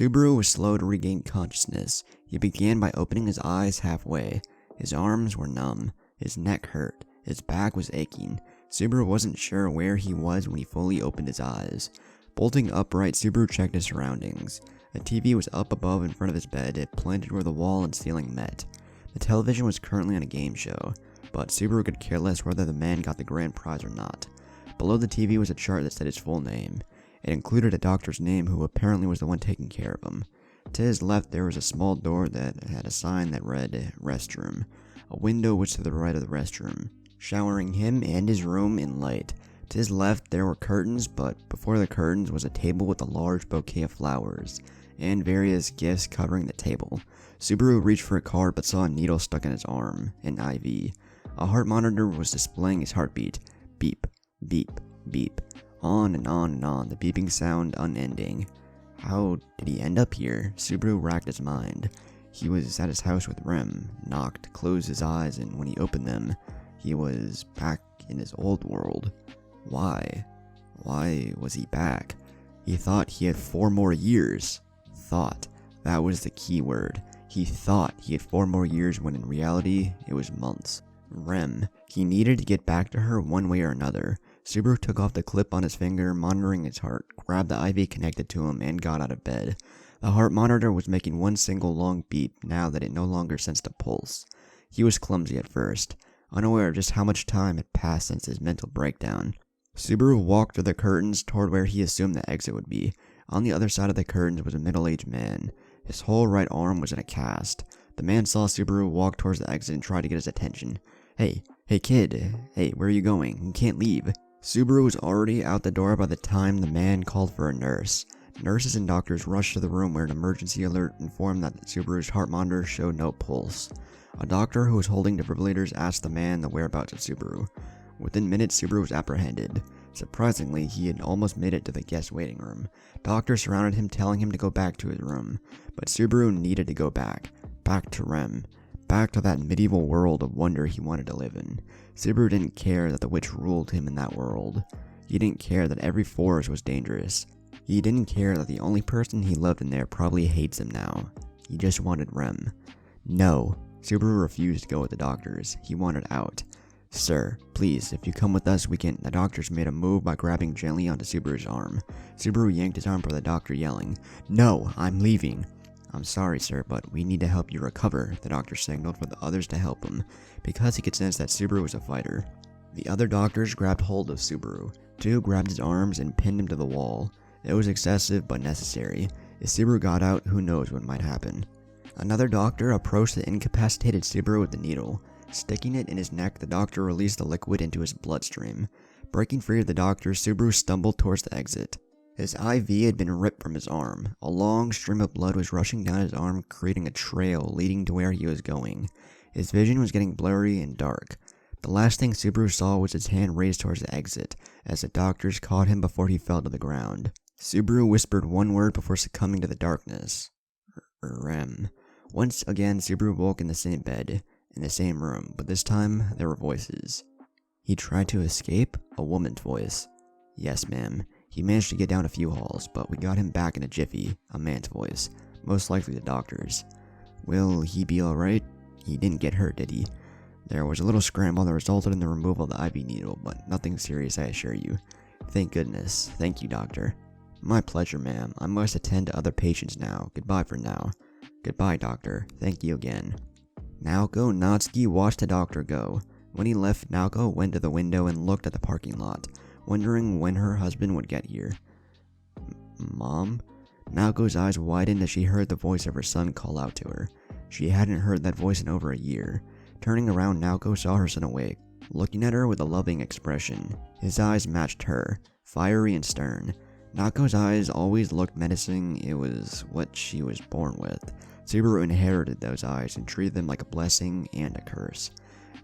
Subaru was slow to regain consciousness. He began by opening his eyes halfway. His arms were numb. His neck hurt. His back was aching. Subaru wasn't sure where he was when he fully opened his eyes. Bolting upright, Subaru checked his surroundings. A TV was up above in front of his bed, it planted where the wall and ceiling met. The television was currently on a game show, but Subaru could care less whether the man got the grand prize or not. Below the TV was a chart that said his full name. It included a doctor's name who apparently was the one taking care of him. To his left there was a small door that had a sign that read, restroom. A window was to the right of the restroom, showering him and his room in light. To his left there were curtains, but before the curtains was a table with a large bouquet of flowers, and various gifts covering the table. Subaru reached for a card but saw a needle stuck in his arm, an IV. A heart monitor was displaying his heartbeat. Beep, beep, beep. On and on and on, the beeping sound unending. How did he end up here? Subaru racked his mind. He was at his house with Rem, knocked, closed his eyes, and when he opened them, he was back in his old world. Why? Why was he back? He thought he had 4 more years. Thought. That was the key word. He thought he had 4 more years when in reality, it was months. Rem. He needed to get back to her one way or another. Subaru took off the clip on his finger, monitoring his heart, grabbed the IV connected to him, and got out of bed. The heart monitor was making one single long beep now that it no longer sensed a pulse. He was clumsy at first, unaware of just how much time had passed since his mental breakdown. Subaru walked through the curtains toward where he assumed the exit would be. On the other side of the curtains was a middle-aged man. His whole right arm was in a cast. The man saw Subaru walk towards the exit and tried to get his attention. Hey kid, hey, where are you going? You can't leave. Subaru was already out the door by the time the man called for a nurse. Nurses and doctors rushed to the room where an emergency alert informed that Subaru's heart monitor showed no pulse. A doctor who was holding defibrillators asked the man the whereabouts of Subaru. Within minutes, Subaru was apprehended. Surprisingly, he had almost made it to the guest waiting room. Doctors surrounded him, telling him to go back to his room. But Subaru needed to go back. Back to Rem. Back to that medieval world of wonder he wanted to live in. Subaru didn't care that the witch ruled him in that world. He didn't care that every forest was dangerous. He didn't care that the only person he loved in there probably hates him now. He just wanted Rem. No. Subaru refused to go with the doctors. He wanted out. Sir, please, if you come with us, we can. The doctors made a move by grabbing gently onto Subaru's arm. Subaru yanked his arm from the doctor, yelling, "No, I'm leaving." "I'm sorry, sir, but we need to help you recover," the doctor signaled for the others to help him, because he could sense that Subaru was a fighter. The other doctors grabbed hold of Subaru. 2 grabbed his arms and pinned him to the wall. It was excessive but necessary. If Subaru got out, who knows what might happen. Another doctor approached the incapacitated Subaru with the needle. Sticking it in his neck, the doctor released the liquid into his bloodstream. Breaking free of the doctor, Subaru stumbled towards the exit. His IV had been ripped from his arm. A long stream of blood was rushing down his arm, creating a trail leading to where he was going. His vision was getting blurry and dark. The last thing Subaru saw was his hand raised towards the exit, as the doctors caught him before he fell to the ground. Subaru whispered one word before succumbing to the darkness. Rem. Once again, Subaru woke in the same bed, in the same room, but this time there were voices. He tried to escape? A woman's voice. "Yes, ma'am. He managed to get down a few halls, but we got him back in a jiffy." A man's voice. Most likely the doctor's. "Will he be alright? He didn't get hurt, did he?" There was a little scramble that resulted in the removal of the IV needle, but nothing serious, I assure you. "Thank goodness. Thank you, doctor." "My pleasure, ma'am. I must attend to other patients now. Goodbye for now." "Goodbye, doctor. Thank you again." Naoko Natsuki watched the doctor go. When he left, Naoko went to the window and looked at the parking lot, wondering when her husband would get here. "Mom?" Naoko's eyes widened as she heard the voice of her son call out to her. She hadn't heard that voice in over a year. Turning around, Naoko saw her son awake, looking at her with a loving expression. His eyes matched her, fiery and stern. Naoko's eyes always looked menacing. It was what she was born with. Subaru inherited those eyes and treated them like a blessing and a curse.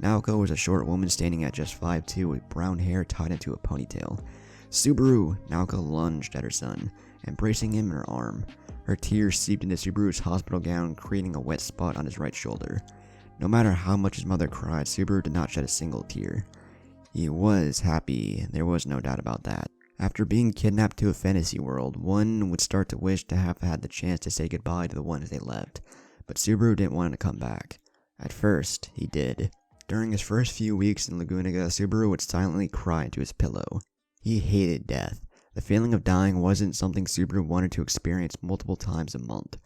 Naoko was a short woman standing at just 5'2" with brown hair tied into a ponytail. "Subaru!" Naoko lunged at her son, embracing him in her arm. Her tears seeped into Subaru's hospital gown, creating a wet spot on his right shoulder. No matter how much his mother cried, Subaru did not shed a single tear. He was happy, there was no doubt about that. After being kidnapped to a fantasy world, one would start to wish to have had the chance to say goodbye to the ones they left, but Subaru didn't want to come back. At first, he did. During his first few weeks in Laguniga, Subaru would silently cry into his pillow. He hated death. The feeling of dying wasn't something Subaru wanted to experience multiple times a month.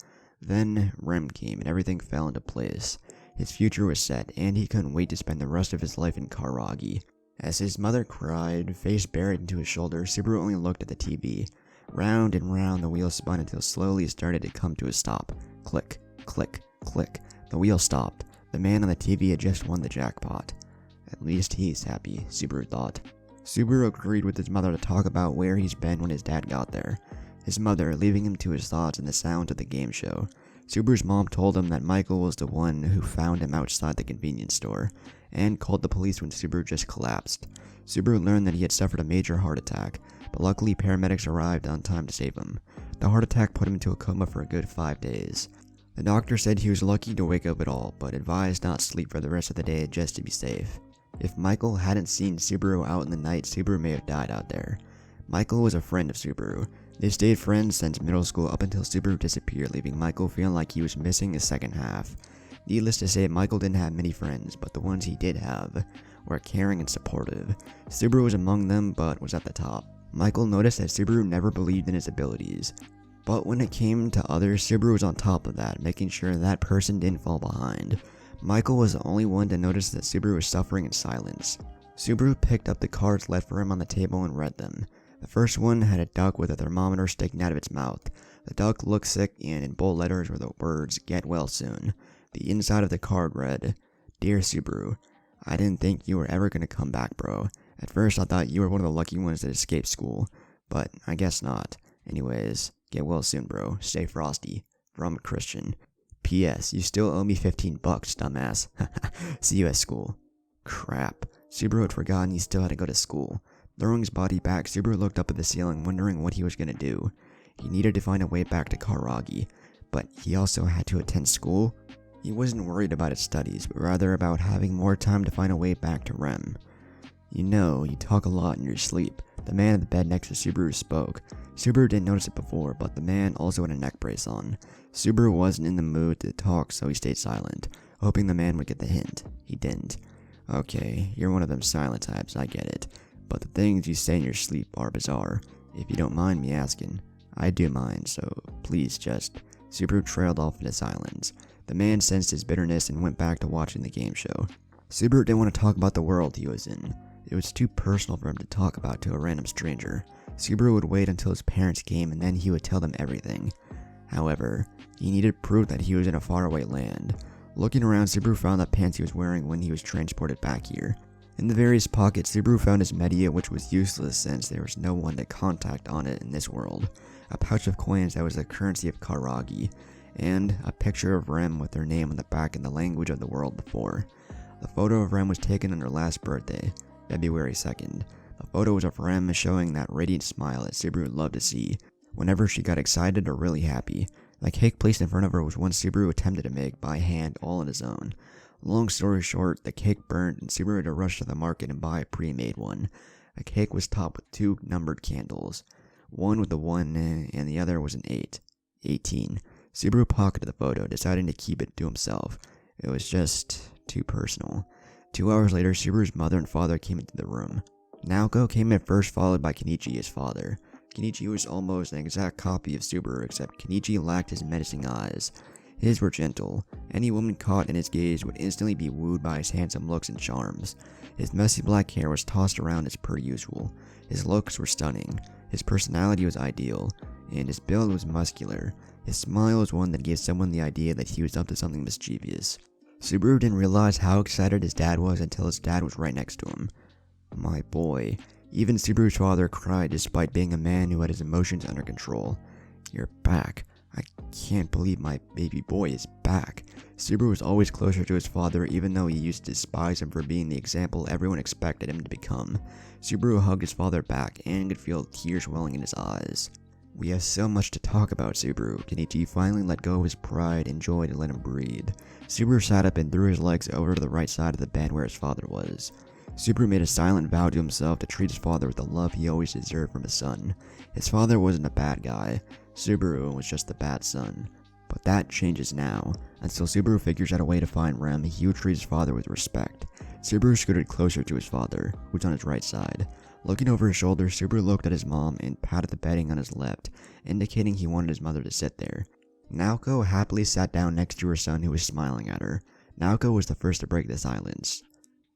Then, REM came and everything fell into place. His future was set, and he couldn't wait to spend the rest of his life in Karagi. As his mother cried, face buried into his shoulder, Subaru only looked at the TV. Round and round the wheel spun until slowly it started to come to a stop. Click, click, click. The wheel stopped. The man on the TV had just won the jackpot. At least he's happy, Subaru thought. Subaru agreed with his mother to talk about where he's been when his dad got there. His mother leaving him to his thoughts and the sounds of the game show. Subaru's mom told him that Michael was the one who found him outside the convenience store, and called the police when Subaru just collapsed. Subaru learned that he had suffered a major heart attack, but luckily paramedics arrived on time to save him. The heart attack put him into a coma for a good 5 days. The doctor said he was lucky to wake up at all, but advised not to sleep for the rest of the day just to be safe. If Michael hadn't seen Subaru out in the night, Subaru may have died out there. Michael was a friend of Subaru. They stayed friends since middle school up until Subaru disappeared, leaving Michael feeling like he was missing his second half. Needless to say, Michael didn't have many friends, but the ones he did have were caring and supportive. Subaru was among them, but was at the top. Michael noticed that Subaru never believed in his abilities. But when it came to others, Subaru was on top of that, making sure that person didn't fall behind. Michael was the only one to notice that Subaru was suffering in silence. Subaru picked up the cards left for him on the table and read them. The first one had a duck with a thermometer sticking out of its mouth. The duck looked sick, and in bold letters were the words, "Get well soon." The inside of the card read, "Dear Subaru, I didn't think you were ever going to come back, bro. At first I thought you were one of the lucky ones that escaped school, but I guess not. Anyways, get well soon, bro. Stay frosty. From Christian. P.S. You still owe me $15, dumbass. See you at school." Crap. Subaru had forgotten he still had to go to school. Throwing his body back, Subaru looked up at the ceiling, wondering what he was going to do. He needed to find a way back to Karagi, but he also had to attend school. He wasn't worried about his studies, but rather about having more time to find a way back to REM. "You know, you talk a lot in your sleep." The man at the bed next to Subaru spoke. Subaru didn't notice it before, but the man also had a neck brace on. Subaru wasn't in the mood to talk, so he stayed silent, hoping the man would get the hint. He didn't. "Okay, you're one of them silent types, I get it. But the things you say in your sleep are bizarre. If you don't mind me asking." "I do mind, so please just..." Subaru trailed off into silence. The man sensed his bitterness and went back to watching the game show. Subaru didn't want to talk about the world he was in. It was too personal for him to talk about to a random stranger. Subaru would wait until his parents came and then he would tell them everything. However, he needed proof that he was in a faraway land. Looking around, Subaru found the pants he was wearing when he was transported back here. In the various pockets, Subaru found his media, which was useless since there was no one to contact on it in this world, a pouch of coins that was the currency of Karagi, and a picture of Rem with their name on the back in the language of the world before. The photo of Rem was taken on her last birthday, February 2nd. The photo was of Rem showing that radiant smile that Subaru loved to see whenever she got excited or really happy. The cake placed in front of her was one Subaru attempted to make by hand all on his own. Long story short, the cake burned and Subaru had to rush to the market and buy a pre-made one. The cake was topped with 2 numbered candles, one with a 1 and the other was an 8. 18. Subaru pocketed the photo, deciding to keep it to himself. It was just too personal. 2 hours later, Subaru's mother and father came into the room. Naoko came in first, followed by Kenichi, his father. Kenichi was almost an exact copy of Subaru, except Kenichi lacked his menacing eyes. His were gentle. Any woman caught in his gaze would instantly be wooed by his handsome looks and charms. His messy black hair was tossed around as per usual. His looks were stunning. His personality was ideal, and his build was muscular. His smile was one that gave someone the idea that he was up to something mischievous. Subaru didn't realize how excited his dad was until his dad was right next to him. My boy. Even Subaru's father cried despite being a man who had his emotions under control. "You're back. I can't believe my baby boy is back." Subaru was always closer to his father, even though he used to despise him for being the example everyone expected him to become. Subaru hugged his father back and could feel tears welling in his eyes. "We have so much to talk about, Subaru." Kenichi finally let go of his pride and joy to let him breathe. Subaru sat up and threw his legs over to the right side of the bed where his father was. Subaru made a silent vow to himself to treat his father with the love he always deserved from his son. His father wasn't a bad guy, Subaru was just the bad son. But that changes now. Until Subaru figures out a way to find Rem, he would treat his father with respect. Subaru scooted closer to his father, who's on his right side. Looking over his shoulder, Subaru looked at his mom and patted the bedding on his left, indicating he wanted his mother to sit there. Naoko happily sat down next to her son, who was smiling at her. Naoko was the first to break the silence.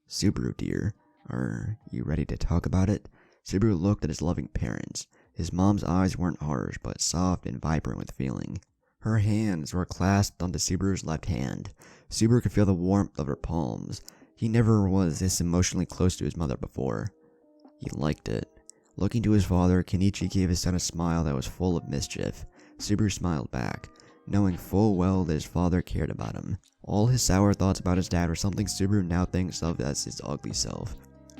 "Subaru, dear, are you ready to talk about it?" Subaru looked at his loving parents. His mom's eyes weren't harsh, but soft and vibrant with feeling. Her hands were clasped onto Subaru's left hand. Subaru could feel the warmth of her palms. He never was this emotionally close to his mother before. He liked it. Looking to his father, Kenichi gave his son a smile that was full of mischief. Subaru smiled back, knowing full well that his father cared about him. All his sour thoughts about his dad were something Subaru now thinks of as his ugly self.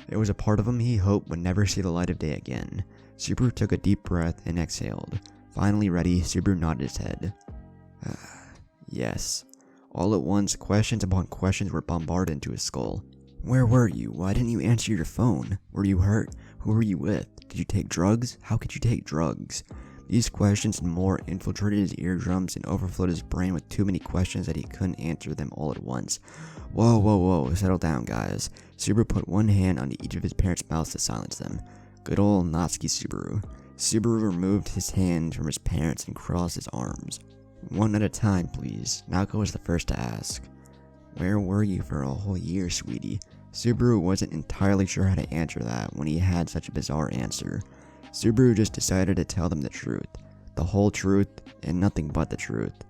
It was a part of him he hoped would never see the light of day again. Subaru took a deep breath and exhaled. Finally ready, Subaru nodded his head. Yes. All at once, questions upon questions were bombarded into his skull. Where were you? Why didn't you answer your phone? Were you hurt? Who were you with? Did you take drugs? How could you take drugs? These questions and more infiltrated his eardrums and overflowed his brain with too many questions that he couldn't answer them all at once. Whoa, settle down, guys. Subaru put one hand on each of his parents' mouths to silence them. Good old Natsuki Subaru. Subaru removed his hand from his parents and crossed his arms. One at a time, please. Naoko was the first to ask. Where were you for a whole year, sweetie? Subaru wasn't entirely sure how to answer that when he had such a bizarre answer. Subaru just decided to tell them the truth. The whole truth, and nothing but the truth.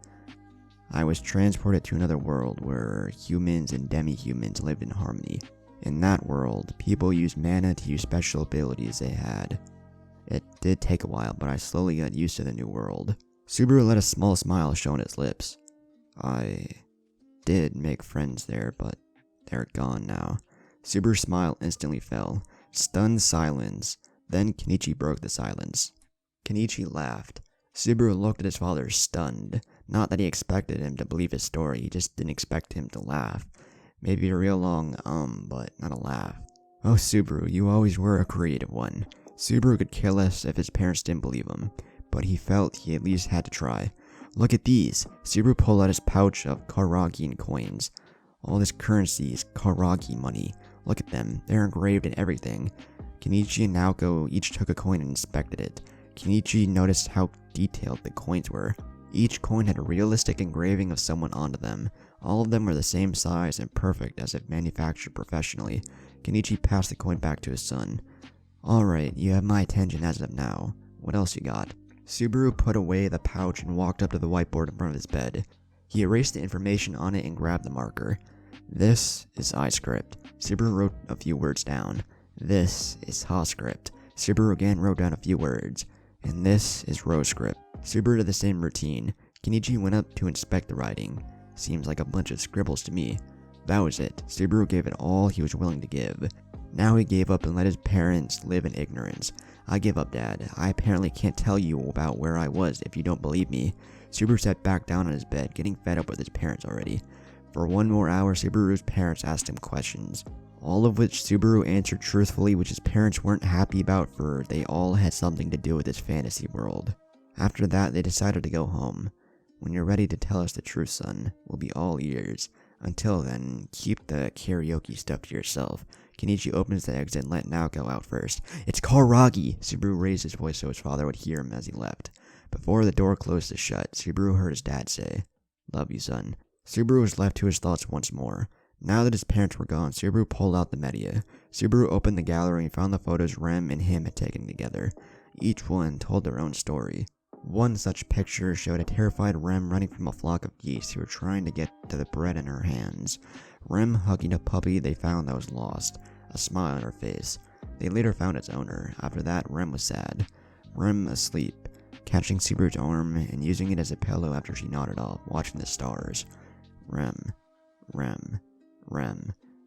I was transported to another world where humans and demi-humans lived in harmony. In that world, people used mana to use special abilities they had. It did take a while, but I slowly got used to the new world. Subaru let a small smile show on his lips. I did make friends there, but they're gone now. Subaru's smile instantly fell. Stunned silence. Then Kenichi broke the silence. Kenichi laughed. Subaru looked at his father stunned. Not that he expected him to believe his story, he just didn't expect him to laugh. Maybe a real long but not a laugh. Oh, Subaru, you always were a creative one. Subaru could care less if his parents didn't believe him, but he felt he at least had to try. Look at these. Subaru pulled out his pouch of Karagian coins. All this currency is Karagi money. Look at them, they're engraved in everything. Kenichi and Naoko each took a coin and inspected it. Kenichi noticed how detailed the coins were. Each coin had a realistic engraving of someone onto them. All of them were the same size and perfect as if manufactured professionally. Kenichi passed the coin back to his son. Alright, you have my attention as of now. What else you got? Subaru put away the pouch and walked up to the whiteboard in front of his bed. He erased the information on it and grabbed the marker. This is iScript. Subaru wrote a few words down. This is HaScript. Subaru again wrote down a few words. And this is RoScript. Subaru did the same routine. Kenichi went up to inspect the writing. Seems like a bunch of scribbles to me. That was it. Subaru gave it all he was willing to give. Now he gave up and let his parents live in ignorance. I give up, Dad. I apparently can't tell you about where I was if you don't believe me. Subaru sat back down on his bed, getting fed up with his parents already. For one more hour, Subaru's parents asked him questions, all of which Subaru answered truthfully, which his parents weren't happy about, for they all had something to do with his fantasy world. After that, they decided to go home. When you're ready to tell us the truth, son, we'll be all ears. Until then, keep the karaoke stuff to yourself. Kenichi opens the exit and let Naoko out first. It's Karagi! Subaru raised his voice so his father would hear him as he left. Before the door closed to shut, Subaru heard his dad say, Love you, son. Subaru was left to his thoughts once more. Now that his parents were gone, Subaru pulled out the media. Subaru opened the gallery and found the photos Rem and him had taken together. Each one told their own story. One such picture showed a terrified Rem running from a flock of geese who were trying to get to the bread in her hands. Rem hugging a puppy they found that was lost, a smile on her face. They later found its owner. After that, Rem was sad. Rem asleep, catching Subaru's arm and using it as a pillow after she nodded off, watching the stars. Rem.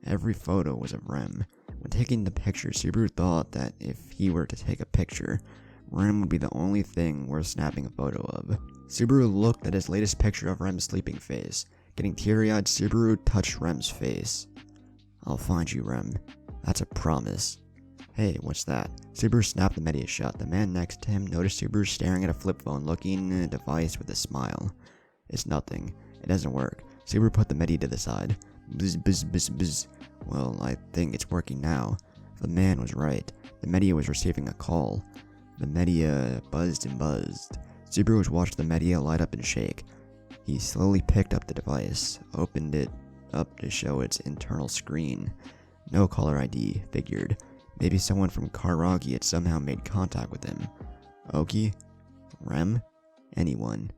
Every photo was of Rem. When taking the picture, Subaru thought that if he were to take a picture, Rem would be the only thing worth snapping a photo of. Subaru looked at his latest picture of Rem's sleeping face. Getting teary-eyed, Subaru touched Rem's face. I'll find you, Rem. That's a promise. Hey, what's that? Subaru snapped the media shut. The man next to him noticed Subaru staring at a flip phone, looking at a device with a smile. It's nothing. It doesn't work. Subaru put the media to the side. Bzz, bzz, bzz, bzz. Well, I think it's working now. The man was right. The media was receiving a call. The media buzzed and buzzed. Subaru was watching the media light up and shake. He slowly picked up the device, opened it up to show its internal screen. No caller ID, figured. Maybe someone from Karagi had somehow made contact with him. Oki? Rem? Anyone.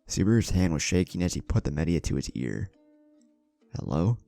Subaru's hand was shaking as he put the media to his ear. Hello?